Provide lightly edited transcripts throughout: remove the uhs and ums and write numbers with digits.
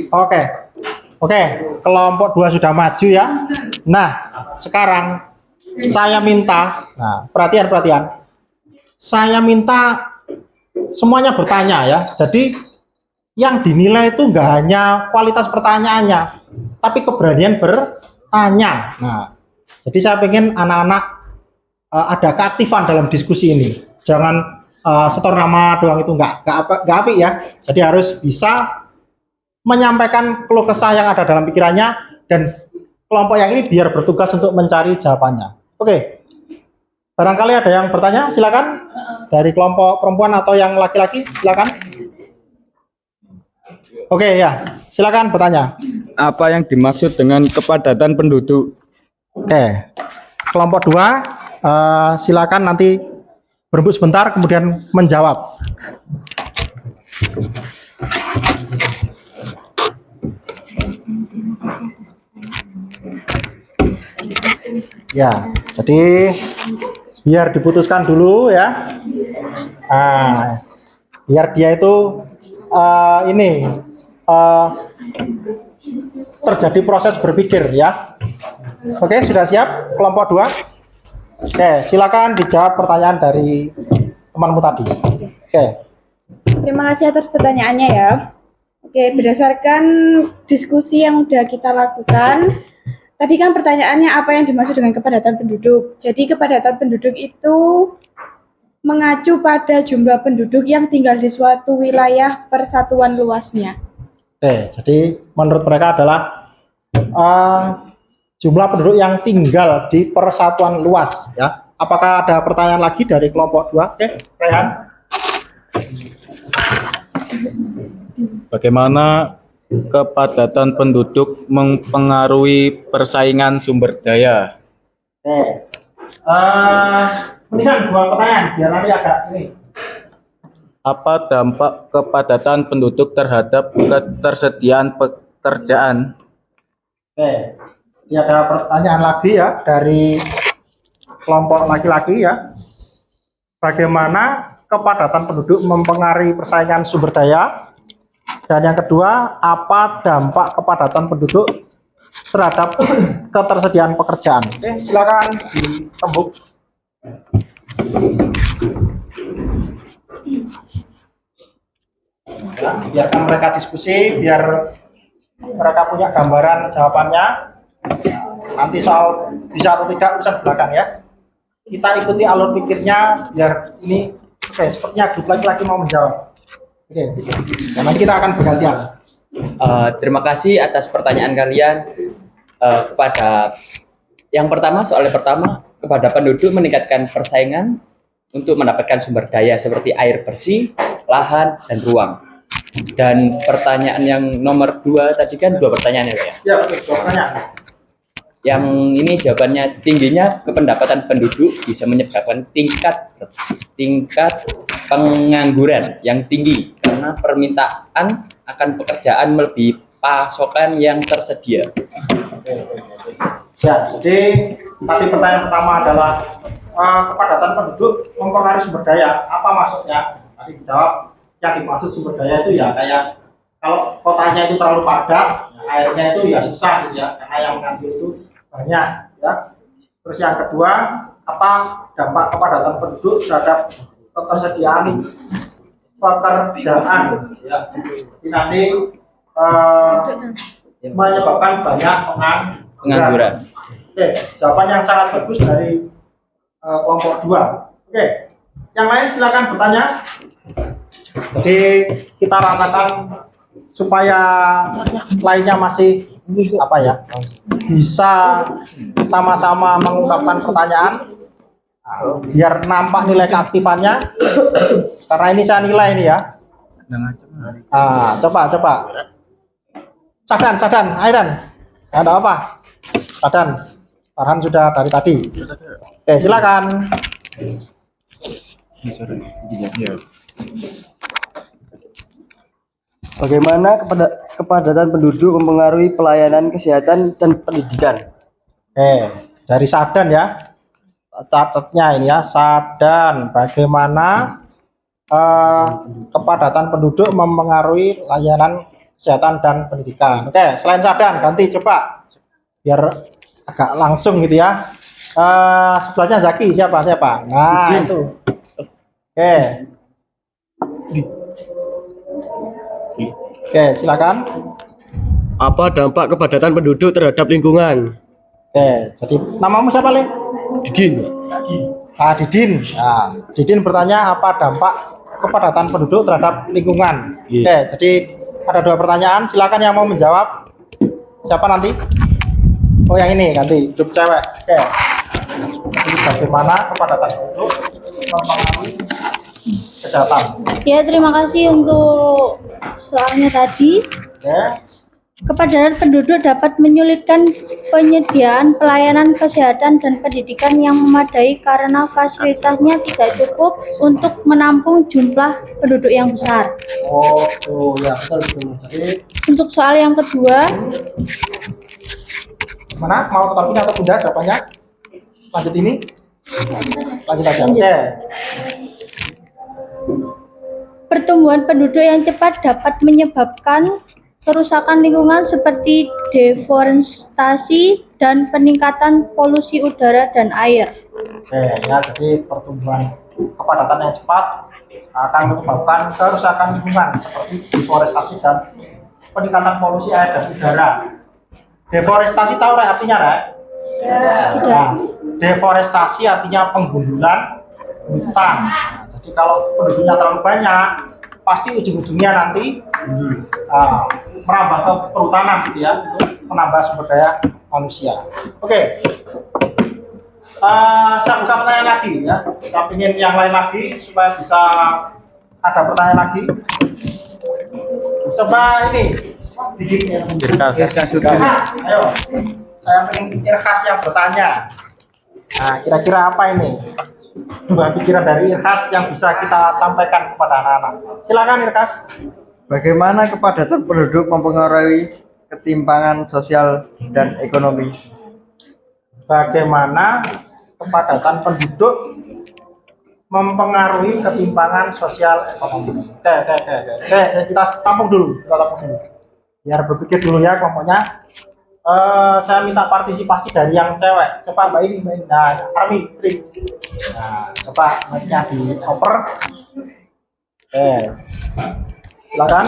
Oke. Oke, kelompok 2 sudah maju ya. Nah, sekarang saya minta, nah, perhatian. Saya minta semuanya bertanya ya. Jadi yang dinilai itu enggak hanya kualitas pertanyaannya, tapi keberanian bertanya. Nah, jadi saya pengen anak-anak ada keaktifan dalam diskusi ini. Jangan setor nama doang, itu enggak apik ya. Jadi harus bisa menyampaikan keluh kesah yang ada dalam pikirannya, dan kelompok yang ini biar bertugas untuk mencari jawabannya. Oke, barangkali ada yang bertanya, silakan. Dari kelompok perempuan atau yang laki-laki, silakan. Oke ya, silakan bertanya. Apa yang dimaksud dengan kepadatan penduduk? Oke, kelompok 2, silakan nanti berembuk sebentar kemudian menjawab. Ya, jadi biar diputuskan dulu ya. Biar dia itu terjadi proses berpikir ya. Oke, sudah siap kelompok 2? Oke, silakan dijawab pertanyaan dari temanmu tadi. Oke. Terima kasih atas pertanyaannya ya. Oke, berdasarkan diskusi yang sudah kita lakukan, tadi kan pertanyaannya apa yang dimaksud dengan kepadatan penduduk. Jadi kepadatan penduduk itu mengacu pada jumlah penduduk yang tinggal di suatu wilayah persatuan luasnya. Oke, jadi menurut mereka adalah jumlah penduduk yang tinggal di persatuan luas ya. Apakah ada pertanyaan lagi dari kelompok 2? Oke, Rehan. Bagaimana kepadatan penduduk mempengaruhi persaingan sumber daya? Oke. Tulisan 2 pertanyaan biar nanti agak ini. Apa dampak kepadatan penduduk terhadap ketersediaan pekerjaan? Oke. Ini ada pertanyaan lagi ya dari kelompok laki-laki ya. Bagaimana kepadatan penduduk mempengaruhi persaingan sumber daya? Dan yang kedua, apa dampak kepadatan penduduk terhadap ketersediaan pekerjaan? Oke, silakan dirembuk. Ya, biarkan mereka diskusi, biar mereka punya gambaran jawabannya. Nanti soal bisa atau tidak urusan belakang ya. Kita ikuti alur pikirnya biar ini. Oke, sepertinya grup laki-laki mau menjawab. Oke, dan nanti kita akan bergantian. Terima kasih atas pertanyaan kalian. Kepada yang pertama, soal yang pertama, kepada penduduk meningkatkan persaingan untuk mendapatkan sumber daya seperti air bersih, lahan, dan ruang. Dan pertanyaan yang nomor 2 tadi kan 2 pertanyaan ya? Ya, betul, 2 pertanyaan. Yang ini jawabannya, tingginya kependapatan penduduk bisa menyebabkan tingkat pengangguran yang tinggi karena permintaan akan pekerjaan melebihi pasokan yang tersedia. Ya, jadi tadi pertanyaan pertama adalah kepadatan penduduk mempengaruhi sumber daya. Apa maksudnya? Tadi dijawab, yang dimaksud sumber daya itu ya kayak kalau kotanya itu terlalu padat, ya, airnya itu ya susah gitu ya, karena yang mengambil itu banyak ya. Terus yang kedua, apa dampak kepadatan penduduk terhadap ketersediaan pekerjaan ya. Jadi nanti menyebabkan banyak pengangguran. Oke, jawaban yang sangat bagus dari kelompok 2. Oke, yang lain silakan bertanya. Jadi kita ratakan supaya lainnya masih apa ya, bisa sama-sama mengungkapkan pertanyaan. Biar nampak nilai keaktifannya, karena ini saya nilai ini ya. Coba. Sadan, Aidan, ada apa? Sadan, Farhan sudah dari tadi. Oke, silakan. Bagaimana kepadatan penduduk mempengaruhi pelayanan kesehatan dan pendidikan? Dari Sadan ya. Catatnya ini ya, Sadan. Bagaimana kepadatan penduduk mempengaruhi layanan kesehatan dan pendidikan. Oke, selain Sadan, ganti coba biar agak langsung gitu ya. Sebelahnya Zaki siapa? Nah, Didin. itu. Oke. Oke, silakan. Apa dampak kepadatan penduduk terhadap lingkungan? Oke, jadi namamu siapa, Le? Didin. Didin. Nah, Didin bertanya apa dampak kepadatan penduduk terhadap lingkungan. Iya. Oke, jadi ada 2 pertanyaan. Silakan yang mau menjawab. Siapa nanti? Oh, yang ini ganti grup cewek. Oke. Jadi bagaimana kepadatan penduduk mempengaruhi kesehatan? Ya, terima kasih untuk soalnya tadi. Oke. Kepadatan penduduk dapat menyulitkan penyediaan pelayanan kesehatan dan pendidikan yang memadai karena fasilitasnya tidak cukup untuk menampung jumlah penduduk yang besar. Oh, tuh ya betul. Jadi Untuk soal yang kedua, mana mau tetap ini atau tidak jawabannya? Lanjut ini? Lanjut aja. Oke. pertumbuhan penduduk yang cepat dapat menyebabkan kerusakan lingkungan seperti deforestasi dan peningkatan polusi udara dan air. Oke, ya jadi pertumbuhan kepadatan yang cepat akan menyebabkan kerusakan lingkungan seperti deforestasi dan peningkatan polusi air dan udara. Deforestasi tahu Rek, artinya Rek? Nah, deforestasi artinya penggundulan hutan. Nah, jadi kalau penduduknya terlalu banyak, pasti ujung-ujungnya nanti merambah ke perhutanan gitu ya, untuk menambah sumber daya manusia. Oke. Saya buka pertanyaan lagi ya. Saya ingin yang lain lagi supaya bisa ada pertanyaan lagi. Coba ini bikin Irhas, ayo. Saya ingin Irhas yang bertanya. Nah, kira-kira apa ini? Coba pikiran dari Irhas yang bisa kita sampaikan kepada anak-anak. Silakan Irhas. Bagaimana kepadatan penduduk mempengaruhi ketimpangan sosial dan ekonomi? Bagaimana kepadatan penduduk mempengaruhi ketimpangan sosial ekonomi. Oke. Kita tampung dulu. Biar berpikir dulu ya kelompoknya. Saya minta partisipasi dari yang cewek. Coba Mbak ini. Nah, Armi, Tri. Nah, coba mic-nya dioper. Oke. Silakan.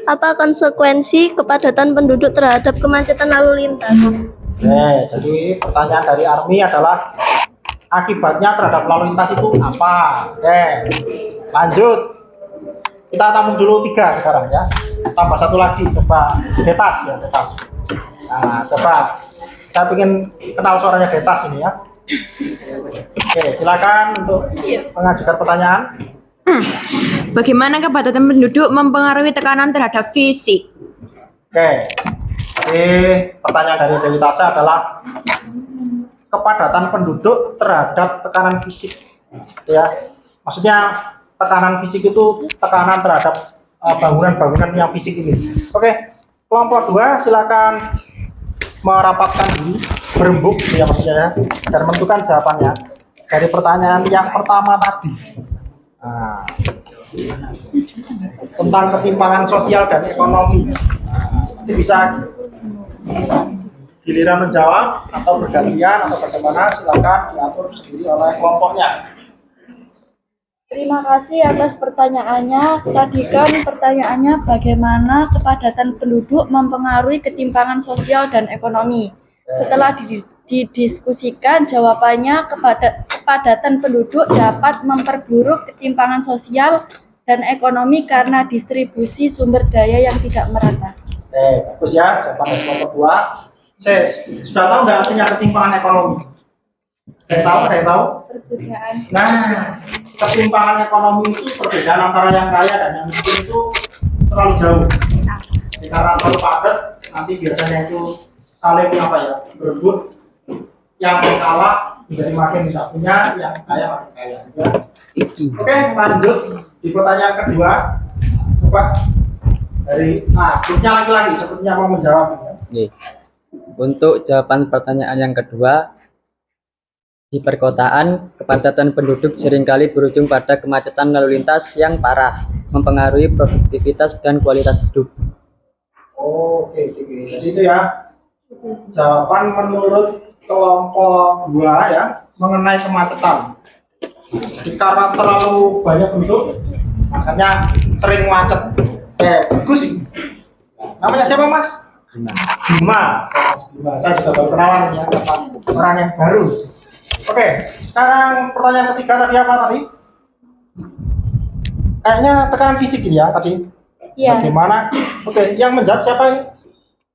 Apa konsekuensi kepadatan penduduk terhadap kemacetan lalu lintas? Oke, jadi pertanyaan dari Armi adalah akibatnya terhadap lalu lintas itu apa? Oke, lanjut. Kita tampung dulu 3 sekarang ya. Tambah 1 lagi, coba Detas ya, Detas. Nah, coba. Saya ingin kenal suaranya Detas ini ya. Oke, silakan untuk mengajukan pertanyaan. Bagaimana kepadatan penduduk mempengaruhi tekanan terhadap fisik? Oke, jadi pertanyaan dari Dewi Tasya adalah kepadatan penduduk terhadap tekanan fisik, ya. Maksudnya tekanan fisik itu tekanan terhadap bangunan-bangunan yang fisik ini. Oke, kelompok 2 silakan merapatkan diri, berembuk, ya maksudnya ya, dan menentukan jawabannya dari pertanyaan yang pertama tadi. Nah, tentang ketimpangan sosial dan ekonomi. Nanti bisa giliran menjawab atau bergantian atau bagaimana, silakan diatur sendiri oleh kelompoknya. Terima kasih atas pertanyaannya. Tadi kan pertanyaannya bagaimana kepadatan penduduk mempengaruhi ketimpangan sosial dan ekonomi. Setelah didiskusikan, jawabannya kepadatan penduduk dapat memperburuk ketimpangan sosial dan ekonomi karena distribusi sumber daya yang tidak merata. Bagus ya, jawaban dari kelompok 2. Sudah tahu nggak artinya ketimpangan ekonomi? Ada yang tahu? Perbedaan. Nah, ketimpangan ekonomi itu perbedaan antara yang kaya dan yang miskin itu terlalu jauh. Karena terlalu padat, nanti biasanya itu saling berebut. Yang kalah menjadi makin tidak punya, yang kaya makin kaya. Ya. Oke, lanjut di pertanyaan kedua. Coba dari grupnya laki-laki sepertinya mau menjawab. Untuk jawaban pertanyaan yang kedua, Di perkotaan, kepadatan penduduk seringkali berujung pada kemacetan lalu lintas yang parah, mempengaruhi produktivitas dan kualitas hidup. Oke. Jadi itu ya jawaban menurut kelompok 2 ya mengenai kemacetan. Jadi karena terlalu banyak penduduk, makanya sering macet. Bagus. Namanya siapa Mas? Bima. Saya juga baru kenalan ya, orang yang baru. Oke, sekarang pertanyaan ketiga tadi apa tadi? Kayaknya tekanan fisik ini ya tadi. Iya. Bagaimana? Oke, yang menjawab siapa ini?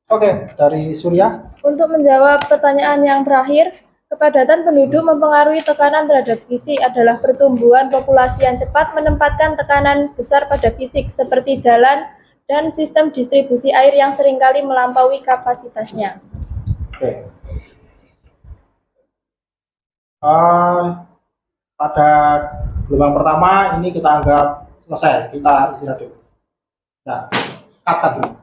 Oke, dari Surya. Untuk menjawab pertanyaan yang terakhir, kepadatan penduduk mempengaruhi tekanan terhadap fisik adalah pertumbuhan populasi yang cepat menempatkan tekanan besar pada fisik seperti jalan dan sistem distribusi air yang seringkali melampaui kapasitasnya. Oke. Pada gelombang pertama ini kita anggap selesai, kita istirahat dulu. Nah, kata dulu.